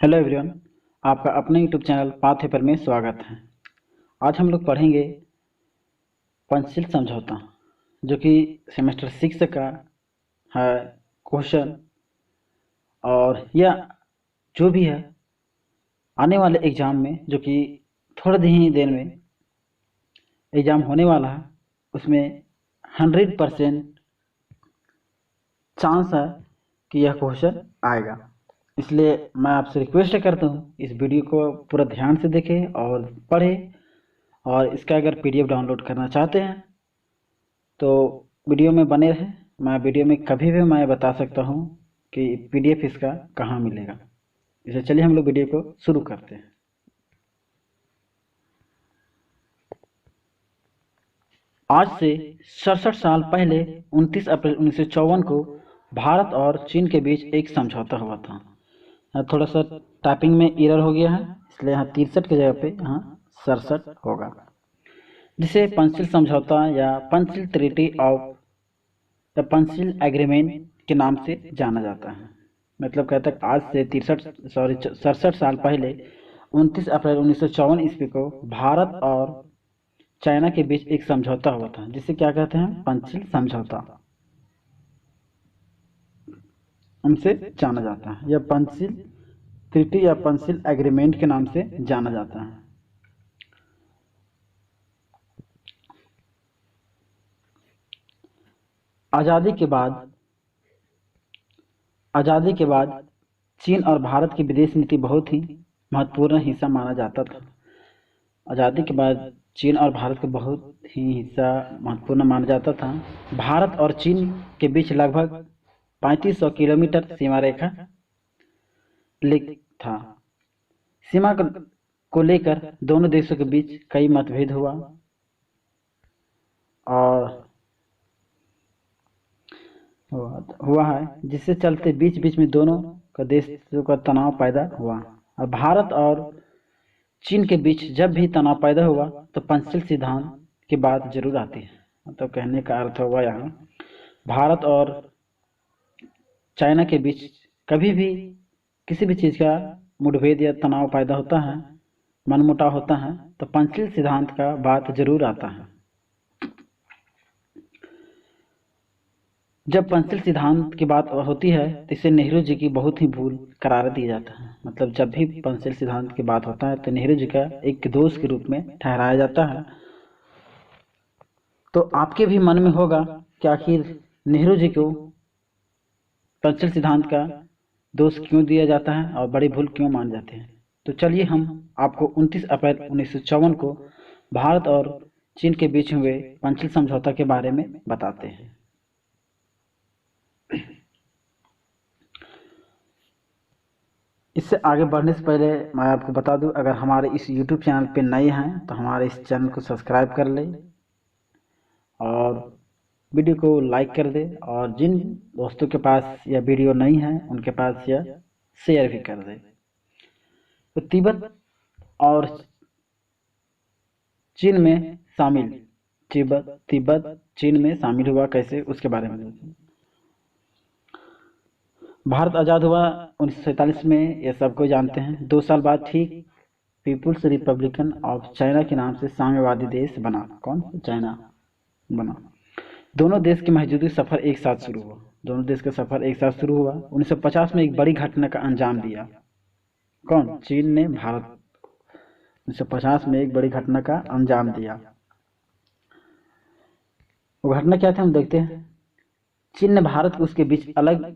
Hello everyone, आपका अपने YouTube channel path paper में स्वागत है। आज हम लोग पढ़ेंगे पंचशील समझौता, जो कि सेमेस्टर 6 का है क्वेश्चन। और यह जो भी है आने वाले एग्ज़ाम में, जो कि थोड़े ही देर में एग्ज़ाम होने वाला है, उसमें 100% चांस है कि यह क्वेश्चन आएगा। इसलिए मैं आपसे रिक्वेस्ट करता हूँ, इस वीडियो को पूरा ध्यान से देखें और पढ़ें। और इसका अगर पीडीएफ डाउनलोड करना चाहते हैं तो वीडियो में बने रहें। मैं वीडियो में कभी भी मैं बता सकता हूँ कि पीडीएफ इसका कहाँ मिलेगा। इसे चलिए हम लोग वीडियो को शुरू करते हैं। आज से 67 साल पहले 29 अप्रैल 1954 को भारत और चीन के बीच एक समझौता हुआ था। थोड़ा सा टाइपिंग में एरर हो गया है, इसलिए यहाँ 63 की जगह पे यहाँ 67 होगा, जिसे पंचशील समझौता या Panchsheel treaty of the Panchsheel agreement के नाम से जाना जाता है। मतलब कहता है आज से 67 साल पहले 29 अप्रैल 1954 ईस्वी को भारत और चाइना के बीच एक समझौता हुआ था, जिसे क्या कहते हैं, पंचशील समझौता उनसे जाना जाता है। यह पंचशील ट्रीटी या पंचशील एग्रीमेंट के नाम से जाना जाता है। आज़ादी के बाद चीन और भारत की विदेश नीति बहुत ही महत्वपूर्ण हिस्सा माना जाता था। आज़ादी के बाद चीन और भारत का बहुत ही हिस्सा महत्वपूर्ण माना जाता था। भारत और चीन के बीच लगभग 3500 किलोमीटर सीमा रेखा था। सीमा को लेकर दोनों देशों के बीच कई मतभेद हुआ है, जिससे चलते बीच बीच में दोनों का देशों का तनाव पैदा हुआ। और भारत और चीन के बीच जब भी तनाव पैदा हुआ तो पंचशील सिद्धांत की बात जरूर आती है। तो कहने का अर्थ हुआ यहाँ भारत और चाइना के बीच कभी भी किसी भी चीज़ का मुठभेद या तनाव पैदा होता है, मनमुटाव होता है, तो पंचशील सिद्धांत का बात जरूर आता है। जब पंचशील सिद्धांत की बात होती है तो इसे नेहरू जी की बहुत ही भूल करार दिया जाता है। मतलब जब भी पंचशील सिद्धांत की बात होता है तो नेहरू जी का एक दोष के रूप में ठहराया जाता है। तो आपके भी मन में होगा कि आखिर नेहरू जी को पंचशील सिद्धांत का दोष क्यों दिया जाता है और बड़ी भूल क्यों मान जाते हैं। तो चलिए हम आपको 29 अप्रैल 1954 को भारत और चीन के बीच हुए पंचशील समझौता के बारे में बताते हैं। इससे आगे बढ़ने से पहले मैं आपको बता दूं, अगर हमारे इस YouTube चैनल पे नए हैं तो हमारे इस चैनल को सब्सक्राइब कर लें और वीडियो को लाइक कर दें, और जिन दोस्तों के पास यह वीडियो नहीं है उनके पास यह शेयर भी कर दें। तो तिब्बत और चीन में शामिल तिब्बत चीन में शामिल हुआ कैसे, उसके बारे में। भारत आज़ाद हुआ 1947 में, ये सबको जानते हैं। 2 साल बाद ठीक पीपुल्स रिपब्लिकन ऑफ चाइना के नाम से साम्यवादी देश बना। कौन? चाइना बना। दोनों देश की मौजूदगी सफर एक साथ शुरू हुआ। 1950 में एक बड़ी घटना का अंजाम दिया। कौन? चीन ने भारत 1950 में एक बड़ी घटना का अंजाम दिया। वो घटना क्या था हम देखते हैं। चीन ने भारत को उसके बीच अलग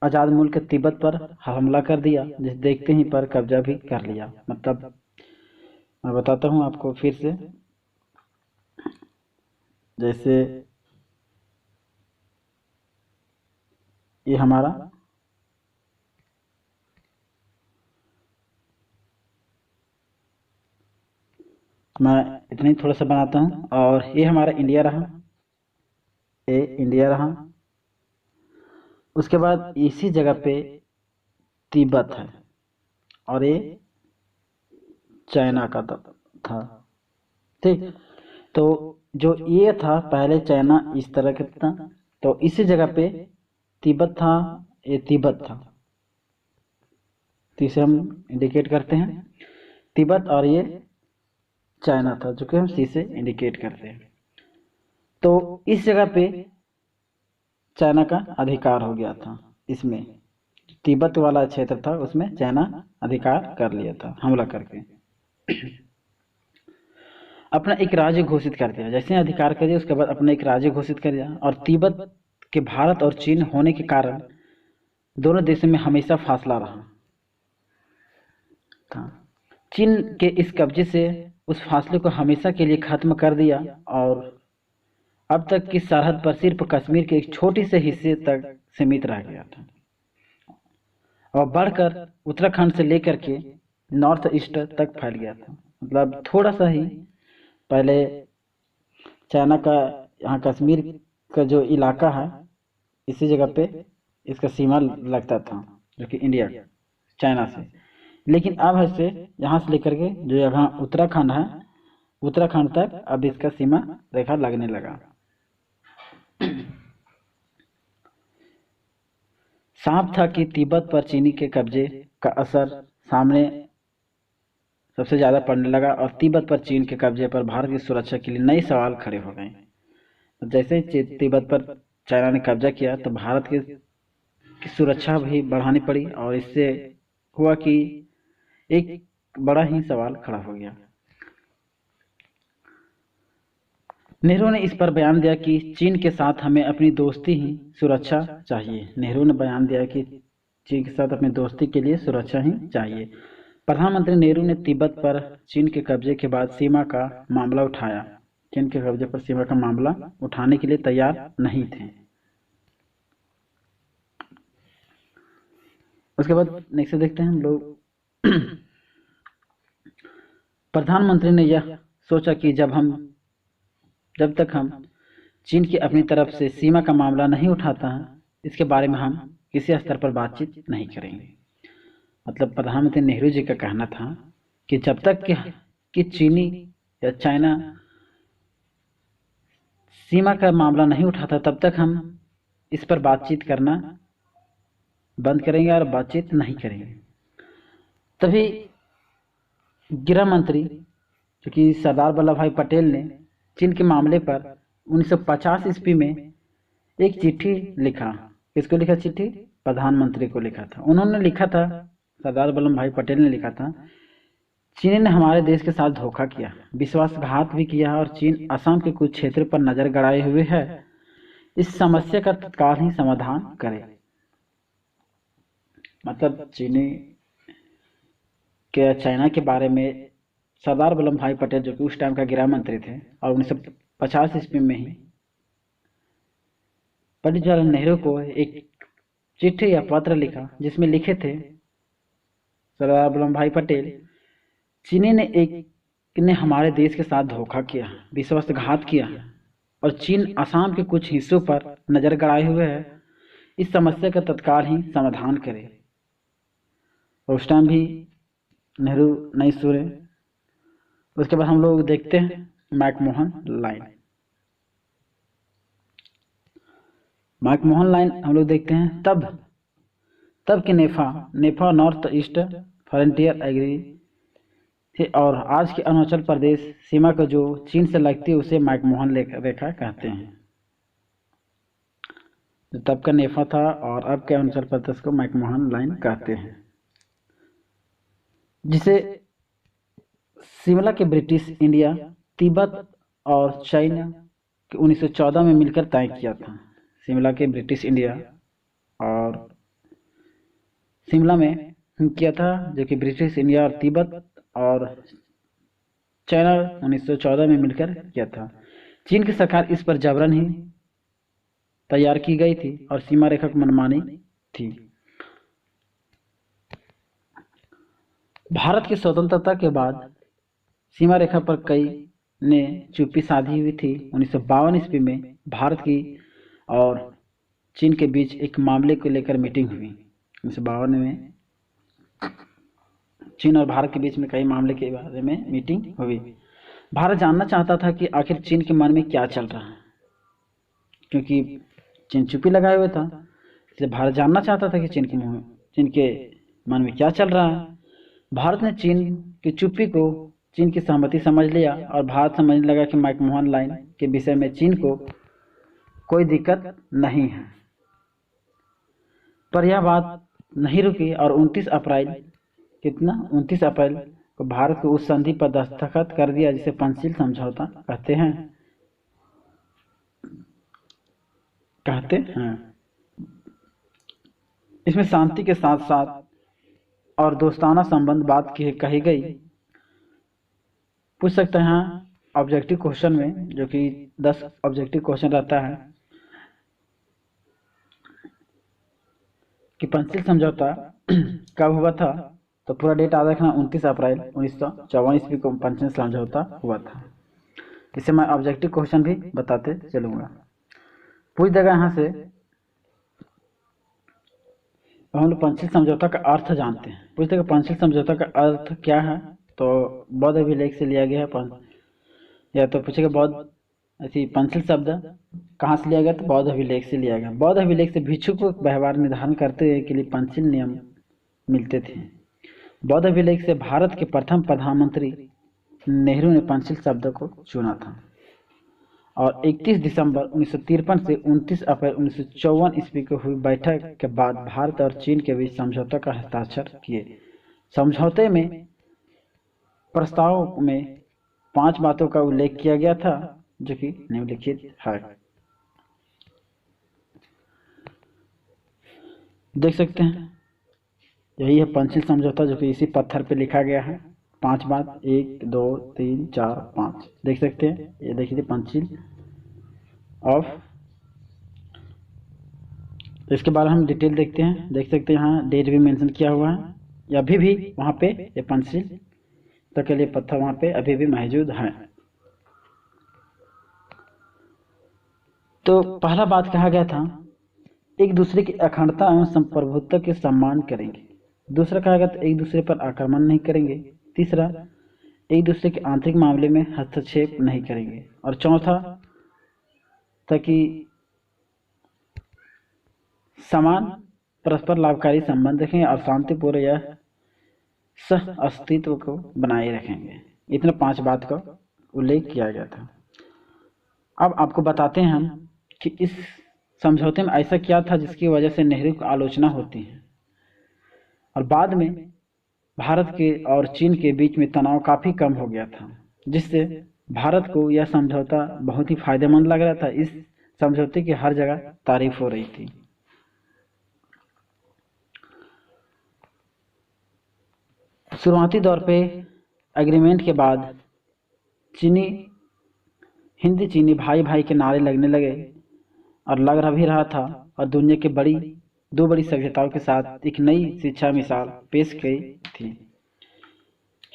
आज़ाद मुल्क तिब्बत पर हमला कर दिया, जिसे देखते ही पर कब्जा भी कर लिया। मतलब मैं बताता हूँ आपको फिर से। जैसे ये हमारा मैं इतना ही थोड़ा सा बनाता हूँ, और ये हमारा इंडिया रहा, ये इंडिया रहा। उसके बाद इसी जगह पे तिब्बत है, और ये चाइना का था। ठीक, तो जो ये था पहले चाइना इस तरह का था, तो इसी जगह पे तिब्बत था, ये तिब्बत था। तो इसे हम इंडिकेट करते हैं तिब्बत, और ये चाइना था जो कि हम सी से इंडिकेट करते हैं। तो इस जगह पे चाइना का अधिकार हो गया था, इसमें तिब्बत वाला क्षेत्र था उसमें चाइना अधिकार कर लिया था हमला करके, अपना एक राज्य घोषित कर दिया। जैसे अधिकार कर दिया उसके बाद अपना एक राज्य घोषित कर दिया। और तिब्बत के भारत और चीन होने के कारण दोनों देशों में हमेशा फासला रहा था। चीन के इस कब्जे से उस फासले को हमेशा के लिए खत्म कर दिया और अब तक की सरहद पर सिर्फ कश्मीर के एक छोटे से हिस्से तक सीमित रह गया था और बढ़कर उत्तराखंड से लेकर के नॉर्थ ईस्ट तक फैल गया था। मतलब थोड़ा सा ही पहले चाइना का यहाँ कश्मीर का जो इलाका है इसी जगह पे इसका सीमा लगता था जो कि इंडिया चाइना से, लेकिन अब ऐसे यहाँ से लेकर के जो यहाँ उत्तराखंड है उत्तराखंड तक अब इसका सीमा रेखा लगने लगा। साफ था कि तिब्बत पर चीनी के कब्जे का असर सामने सबसे ज़्यादा पड़ने लगा और तिब्बत पर चीन के कब्जे पर भारत की सुरक्षा के लिए नए सवाल खड़े हो गए। जैसे ही तिब्बत पर चाइना ने कब्जा किया तो भारत की सुरक्षा भी बढ़ानी पड़ी और इससे हुआ कि एक बड़ा ही सवाल खड़ा हो गया। नेहरू ने इस पर बयान दिया कि चीन के साथ हमें अपनी दोस्ती ही सुरक्षा चाहिए। नेहरू ने बयान दिया कि चीन के साथ अपनी दोस्ती के लिए सुरक्षा ही चाहिए। प्रधानमंत्री नेहरू ने तिब्बत पर चीन के कब्जे के बाद सीमा का मामला उठाया। चीन के कब्जे पर सीमा का मामला उठाने के लिए तैयार नहीं थे। उसके बाद नेक्स्ट देखते हैं हम लोग। प्रधानमंत्री ने यह सोचा कि जब तक हम चीन की अपनी तरफ से सीमा का मामला नहीं उठाता है इसके बारे में हम किसी स्तर पर बातचीत नहीं करेंगे। मतलब प्रधानमंत्री नेहरू जी का कहना था कि जब तक कि चीनी या चाइना सीमा का मामला नहीं उठाता तब तक हम इस पर बातचीत करना बंद करेंगे और बातचीत नहीं करेंगे। तभी गृह मंत्री जो कि सरदार वल्लभ भाई पटेल ने चीन के मामले पर 1950 ईस्वी में एक चिट्ठी लिखा। किसको लिखा चिट्ठी? प्रधानमंत्री को लिखा था। उन्होंने लिखा था, सरदार वल्लभ भाई पटेल ने लिखा था, चीन ने हमारे देश के साथ धोखा किया, विश्वासघात भी किया और चीन असम के कुछ क्षेत्र पर नजर गड़ाए हुए है। इस समस्या का तत्काल ही समाधान करे। मतलब चीनी के चाइना के बारे में सरदार वल्लभ भाई पटेल जो कि उस टाइम का गृह मंत्री थे और 1950 ईस्वी में ही पंडित जवाहरलाल नेहरू को एक चिट्ठी या पत्र लिखा जिसमें लिखे थे सरदार वल्लभ भाई पटेल, चीनी ने हमारे देश के साथ धोखा किया, विश्वासघात किया और चीन असम के कुछ हिस्सों पर नजर गड़ाए हुए है। इस समस्या का तत्काल ही समाधान करे। और उस टाइम भी नेहरू नहीं सुने। उसके बाद हम लोग देखते हैं मैकमोहन लाइन। मैकमोहन लाइन हम लोग देखते हैं। तब के नेफा नॉर्थ ईस्ट फ्रंटियर एग्री थे और आज के अरुणाचल प्रदेश सीमा का जो चीन से लगती है उसे मैकमोहन रेखा कहते हैं। जो तब का नेफा था और अब के अरुणाचल प्रदेश को मैकमोहन लाइन कहते हैं, जिसे शिमला के ब्रिटिश इंडिया, तिब्बत और चाइना के 1914 में मिलकर तय किया था। शिमला के ब्रिटिश इंडिया और शिमला में किया था जो कि ब्रिटिश इंडिया और तिब्बत और चाइना 1914 में मिलकर किया था। चीन की सरकार इस पर जबरन ही तैयार की गई थी और सीमा रेखा की मनमानी थी। भारत की स्वतंत्रता के बाद सीमा रेखा पर कई ने चुप्पी साधी हुई थी। 1952 ईस्वी में भारत की और चीन के बीच एक मामले को लेकर मीटिंग हुई। 1952 में चीन और भारत के बीच में कई मामले के बारे में मीटिंग हुई। भारत जानना चाहता था कि आखिर चीन के मन में क्या चल रहा है, क्योंकि चीन चुप्पी लगाए हुए था, इसलिए भारत जानना चाहता था कि चीन के मन में क्या चल रहा है। भारत ने चीन की चुप्पी को चीन की सहमति समझ लिया और भारत समझने लगा कि मैकमोहन लाइन के विषय में चीन को कोई दिक्कत नहीं है। पर यह बात नहीं रुकी और 29 अप्रैल को भारत को उस संधि पर दस्तखत कर दिया जिसे पंचशील समझौता कहते हैं। इसमें शांति के साथ साथ और दोस्ताना संबंध बात की कही गई। पूछ सकते हैं ऑब्जेक्टिव क्वेश्चन में, जो कि 10 ऑब्जेक्टिव क्वेश्चन रहता है, कि पंचशील समझौता कब हुआ था। तो पूरा डेट याद रखना, 29 अप्रैल 1954 ईस्वी को पंचशील समझौता हुआ था। इसे मैं ऑब्जेक्टिव क्वेश्चन भी बताते चलूंगा। पूछ देगा यहाँ से, हम लोग पंचशील समझौता का अर्थ जानते हैं। पूछ देगा पंचशील समझौता का अर्थ क्या है, तो बौद्ध अभिलेख से लिया गया है। या तो पूछेगा पंचशील शब्द कहाँ से लिया गया, तो बौद्ध अभिलेख से लिया गया। बौद्ध अभिलेख से भिक्षु को व्यवहार निर्धारण करते हुए के लिए पंचशील नियम मिलते थे। बौद्ध अभिलेख से भारत के प्रथम प्रधानमंत्री नेहरू ने पंचशील शब्द को चुना था और 31 दिसंबर 1953 से 29 अप्रैल 1954 ईस्वी को हुई बैठक के बाद भारत और चीन के बीच समझौता का हस्ताक्षर किए। समझौते में प्रस्ताव में 5 बातों का उल्लेख किया गया था, जो कि निम्नलिखित है। देख सकते हैं, यही है पंचशील समझौता, जो कि इसी पत्थर पे लिखा गया है। 5 बात, 1 2 3 4 5 देख सकते हैं। ये देखिए पंचशील ऑफ, इसके बारे में हम डिटेल देखते हैं। देख सकते हैं यहाँ डेट भी मेंशन किया हुआ है। ये अभी भी वहाँ पे ये पंचशील तक के लिए पत्थर वहाँ पे अभी भी मौजूद है। तो पहला बात कहा गया था, एक दूसरे की अखंडता एवं संप्रभुत्व के सम्मान करेंगे। दूसरा कहा गया तो एक दूसरे पर आक्रमण नहीं करेंगे। तीसरा, एक दूसरे के आंतरिक मामले में हस्तक्षेप नहीं करेंगे। और चौथा, ताकि समान परस्पर लाभकारी संबंध रखेंगे और शांतिपूर्ण या सह अस्तित्व को बनाए रखेंगे। इतना 5 बात का उल्लेख किया गया था। अब आपको बताते हैं हम कि इस समझौते में ऐसा क्या था जिसकी वजह से नेहरू की आलोचना होती है और बाद में भारत के और चीन के बीच में तनाव काफ़ी कम हो गया था, जिससे भारत को यह समझौता बहुत ही फायदेमंद लग रहा था। इस समझौते की हर जगह तारीफ हो रही थी। शुरुआती दौर पे एग्रीमेंट के बाद हिंदी चीनी भाई भाई के नारे लगने लगे और लग रहा भी रहा था, और दुनिया के दो बड़ी सभ्यताओं के साथ एक नई शिक्षा मिसाल पेश की थी।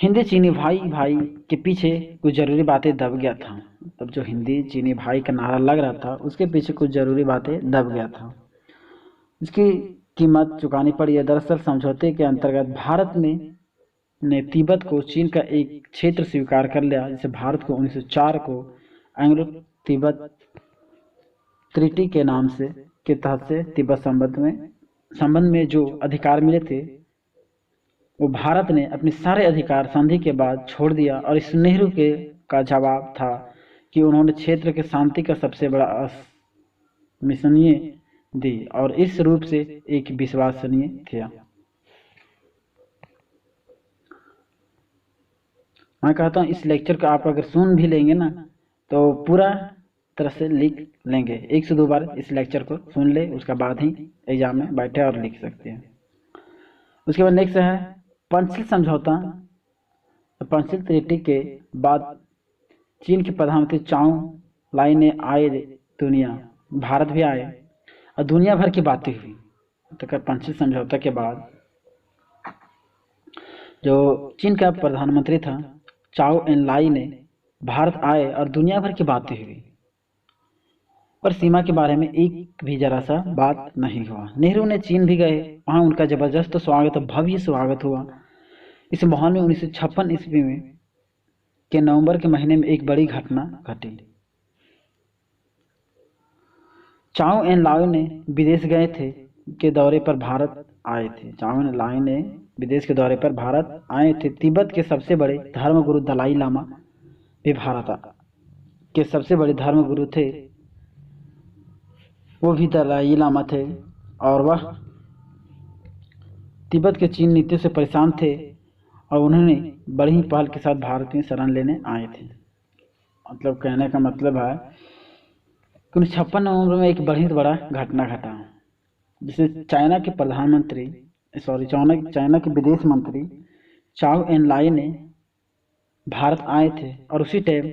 हिंदी चीनी भाई भाई के पीछे कुछ जरूरी बातें दब गया था। तब जो हिंदी चीनी भाई का नारा लग रहा था, उसके पीछे कुछ जरूरी बातें दब गया था। इसकी कीमत चुकानी पड़ी है। दरअसल समझौते के अंतर्गत भारत ने तिब्बत को चीन का एक क्षेत्र स्वीकार कर लिया, जिसे भारत को 1904 को एंग्लो तिब्बत ट्रीटी के नाम से के तहत से तिब्बत संबंध में जो अधिकार मिले थे, वो भारत ने अपने सारे अधिकार संधि के बाद छोड़ दिया। और इस नेहरू के का जवाब था कि उन्होंने क्षेत्र के शांति का सबसे बड़ा मिशनीय दी और इस रूप से एक विश्वसनीय था। मैं कहता हूँ इस लेक्चर को आप अगर सुन भी लेंगे ना, तो पूरा तरह से लिख लेंगे। 1 से 2 बार इस लेक्चर को सुन ले, उसके बाद ही एग्जाम में बैठे और लिख सकते हैं। उसके बाद नेक्स्ट है पंचशील समझौता। पंचशील ट्रीटी के बाद चीन के प्रधानमंत्री चाउ लाई ने आए भारत भी आए और दुनिया भर की बातें हुई। तो पंचशील समझौता के बाद जो चीन का प्रधानमंत्री था चाउ एन लाई ने भारत आए और दुनिया भर की बातें हुई, पर सीमा के बारे में एक भी जरा सा बात नहीं हुआ। नेहरू ने चीन भी गए, वहाँ उनका जबरदस्त स्वागत, भव्य स्वागत हुआ। इस माहौल में 1956 ईस्वी में के नवंबर के महीने में एक बड़ी घटना घटी। चाउ एन लाओ ने विदेश गए थे के दौरे पर भारत आए थे। चाउ एन लाई ने विदेश के दौरे पर भारत आए थे। तिब्बत के सबसे बड़े धर्मगुरु दलाई लामा भी भारत के सबसे बड़े धर्मगुरु थे, वो भी दलाई लामा थे, और वह तिब्बत के चीन नीति से परेशान थे और उन्होंने बड़ी ही पहल के साथ भारत में शरण लेने आए थे। मतलब कहने का मतलब है कि 1956 नवंबर में एक बहुत बड़ा घटना घटा, जिसे चाइना के प्रधानमंत्री चाइना के विदेश मंत्री चाउ एन लाई ने भारत आए थे, और उसी टाइम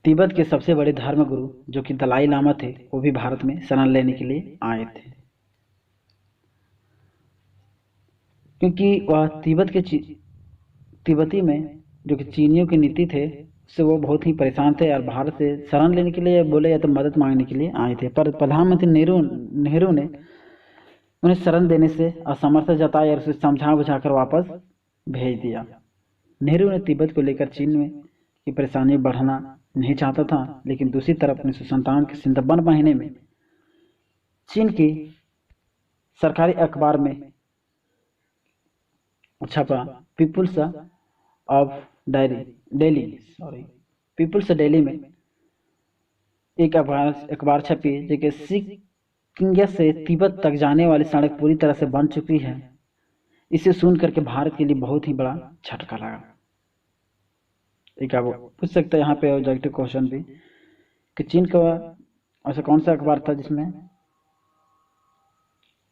तिब्बत के सबसे बड़े धर्मगुरु जो कि दलाई लामा थे, वो भी भारत में शरण लेने के लिए आए थे। क्योंकि वह तिब्बती में जो कि चीनियों की नीति थे उससे वो बहुत ही परेशान थे और भारत से शरण लेने के लिए बोले या तो मदद मांगने के लिए आए थे। पर प्रधानमंत्री नेहरू ने उन्हें शरण देने से असमर्थता जताई और उसे समझा बुझाकर वापस भेज दिया। नेहरू ने तिब्बत को लेकर चीन में की परेशानी बढ़ाना नहीं चाहता था, लेकिन दूसरी तरफ 1957 के सितंबर महीने में चीन की सरकारी अखबार में छपा पीपुल्स डेली में एक अखबार छपी जो कि सिक्किम से तिब्बत तक जाने वाली सड़क पूरी तरह से बन चुकी है। इसे सुन करके भारत के लिए बहुत ही बड़ा झटका लगा। एक आप पूछ सकते हैं यहाँ पे ऑब्जेक्टिव क्वेश्चन भी कि चीन का ऐसा कौन सा अखबार था जिसमें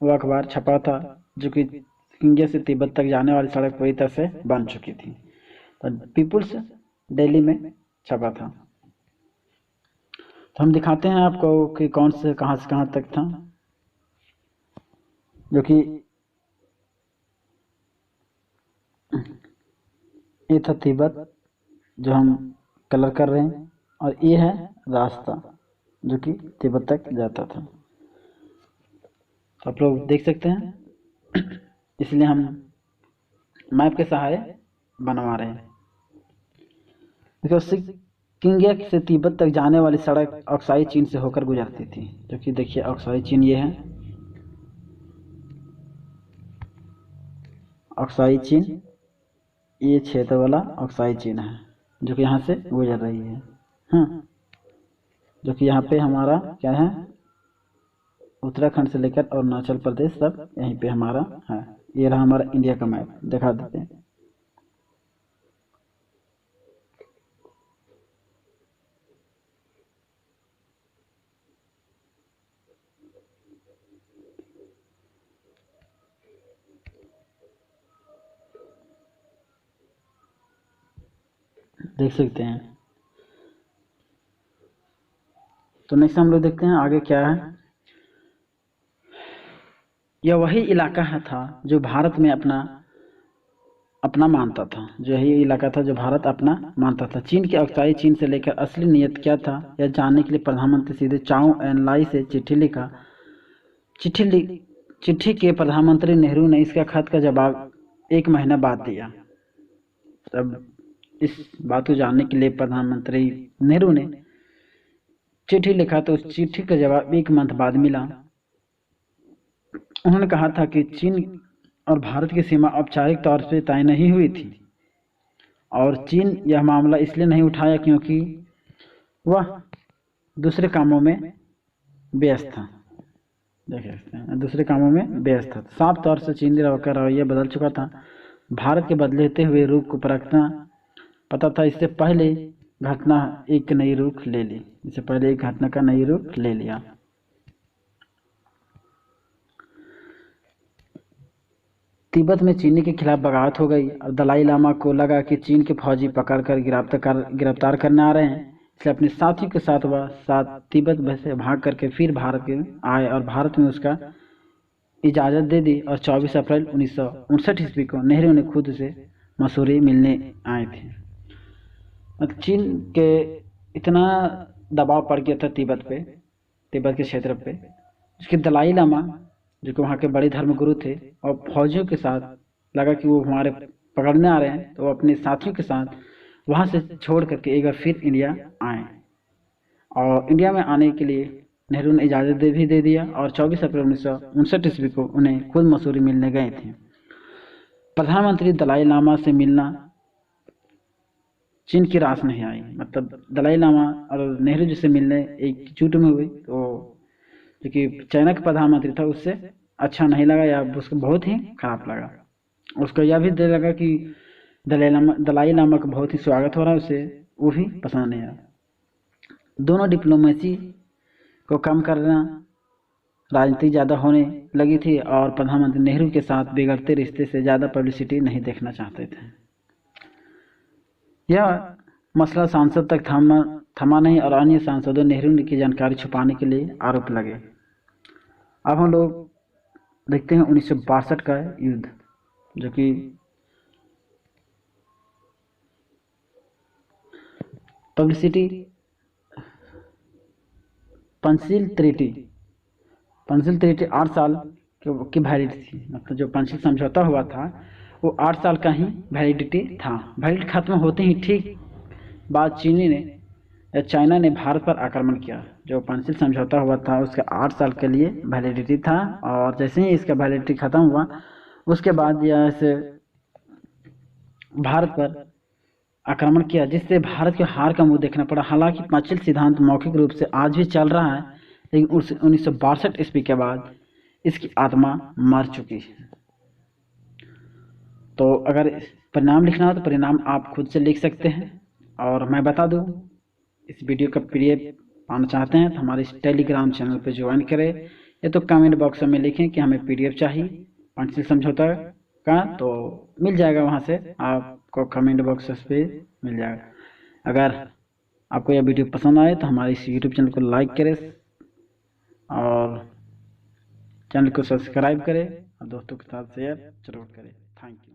वो अखबार छपा था जो कि सिक्किम से तिब्बत तक जाने वाली सड़क पूरी तरह से बन चुकी थी। तो पीपुल्स डेली में छपा था। तो हम दिखाते हैं आपको कि कौन से कहाँ से कहाँ तक था, जो कि ये था तिब्बत जो हम कलर कर रहे हैं, और ये है रास्ता जो कि तिब्बत तक जाता था। आप लोग देख सकते हैं, इसलिए हम मैप के सहारे बनवा रहे हैं। देखो सिक्किम से तिब्बत तक जाने वाली सड़क अक्साई चीन से होकर गुजरती थी, जो कि देखिए अक्साई चीन ये है, अक्साई चीन ये क्षेत्र वाला अक्साई चीन है जो कि यहाँ से गुजर रही है। हाँ, जो कि यहाँ पे हमारा क्या है, उत्तराखंड से लेकर अरुणाचल प्रदेश सब यहीं पे हमारा है। ये रहा हमारा इंडिया का मैप, दिखा देते हैं। देख सकते हैं। तो नेक्स्ट हम लोग देखते हैं आगे क्या है। यह वही इलाका था जो भारत में अपना मानता था, जो यही इलाका था जो भारत अपना मानता था। चीन की अक्साई चीन से लेकर असली नियत क्या था यह जानने के लिए प्रधानमंत्री सीधे चाउ एन लाई से चिट्ठी लिखा। चिट्ठी के प्रधानमंत्री नेहरू ने इसका खत का जवाब 1 महीना बाद दिया। तब इस बात को जानने के लिए प्रधानमंत्री नेहरू ने चिट्ठी लिखा तो उस चिट्ठी का जवाब 1 मंथ बाद मिला। उन्होंने कहा था कि चीन और भारत की सीमा औपचारिक तौर से तय नहीं हुई थी और चीन यह मामला इसलिए नहीं उठाया क्योंकि वह दूसरे कामों में व्यस्त था। देख सकते हैं, दूसरे कामों में व्यस्त था। साफ तौर से चीनी का रवैया बदल चुका था। भारत के बदलते हुए रूप को परखना पता था। इससे पहले घटना एक नई रूप ले ली, इससे पहले एक घटना का नई रूप ले लिया। तिब्बत में चीनी के खिलाफ बगावत हो गई और दलाई लामा को लगा कि चीन के फौजी पकड़कर गिरफ्तार करने आ रहे हैं, इसलिए अपने साथियों के साथ वह तिब्बत से भाग करके फिर भारत में आए और भारत में उसका इजाज़त दे दी। और 24 अप्रैल 1959 ईस्वी को नेहरू ने खुद से मसूरी मिलने आए थे। मतलब चीन के इतना दबाव पड़ गया था तिब्बत के क्षेत्र पे, उसके दलाई लामा जो कि वहाँ के बड़े धर्मगुरु थे और फौजियों के साथ लगा कि वो हमारे पकड़ने आ रहे हैं, तो वो अपने साथियों के साथ वहाँ से छोड़ करके एक बार फिर इंडिया आए। और इंडिया में आने के लिए नेहरू ने इजाज़त भी दे दिया और 24 अप्रैल 1959 ईस्वी को उन्हें खुद मसूरी मिलने गए थे। प्रधानमंत्री दलाई लामा से मिलना चीन की रास नहीं आई, मतलब दलाई लामा और नेहरू जी से मिलने एकजुट में हुई, तो जो कि चाइना का प्रधानमंत्री था उससे अच्छा नहीं लगा या उसको बहुत ही खराब लगा। उसको यह भी लगा कि दलाई लामा का बहुत ही स्वागत हो रहा है, उसे वो भी पसंद नहीं आया। दोनों डिप्लोमेसी को कम करना, राजनीति ज़्यादा होने लगी थी और प्रधानमंत्री नेहरू के साथ बिगड़ते रिश्ते से ज़्यादा पब्लिसिटी नहीं देखना चाहते थे। यह मसला सांसद तक थमा नहीं और अन्य सांसदों नेहरू की जानकारी छुपाने के लिए आरोप लगे। अब हम लोग देखते हैं 1962 का युद्ध, जो कि पब्लिसिटी पंचशील ट्रीटी 8 साल की वैलिडिटी थी, मतलब जो पंचशील समझौता हुआ था वो 8 साल का ही वैलिडिटी था। वैलिडिटी खत्म होते ही ठीक बाद चाइना ने भारत पर आक्रमण किया। जो पंचशील समझौता हुआ था उसका 8 साल के लिए वैलिडिटी था और जैसे ही इसका वैलिडिटी खत्म हुआ उसके बाद यह से भारत पर आक्रमण किया, जिससे भारत के हार का मुंह देखना पड़ा। हालांकि पंचशील सिद्धांत मौखिक रूप से आज भी चल रहा है, लेकिन 1962 ईस्वी के बाद इसकी आत्मा मर चुकी है। तो अगर परिणाम लिखना हो तो परिणाम आप खुद से लिख सकते हैं। और मैं बता दूं, इस वीडियो का PDF पाना चाहते हैं तो हमारे इस टेलीग्राम चैनल पर ज्वाइन करें, या तो कमेंट बॉक्स में लिखें कि हमें PDF चाहिए पंचशील समझौता का, तो मिल जाएगा, वहाँ से आपको कमेंट बॉक्स पे मिल जाएगा। अगर आपको यह वीडियो पसंद आए तो हमारे इस YouTube चैनल को लाइक करें और चैनल को सब्सक्राइब करें और दोस्तों के साथ शेयर जरूर करें। Thank you.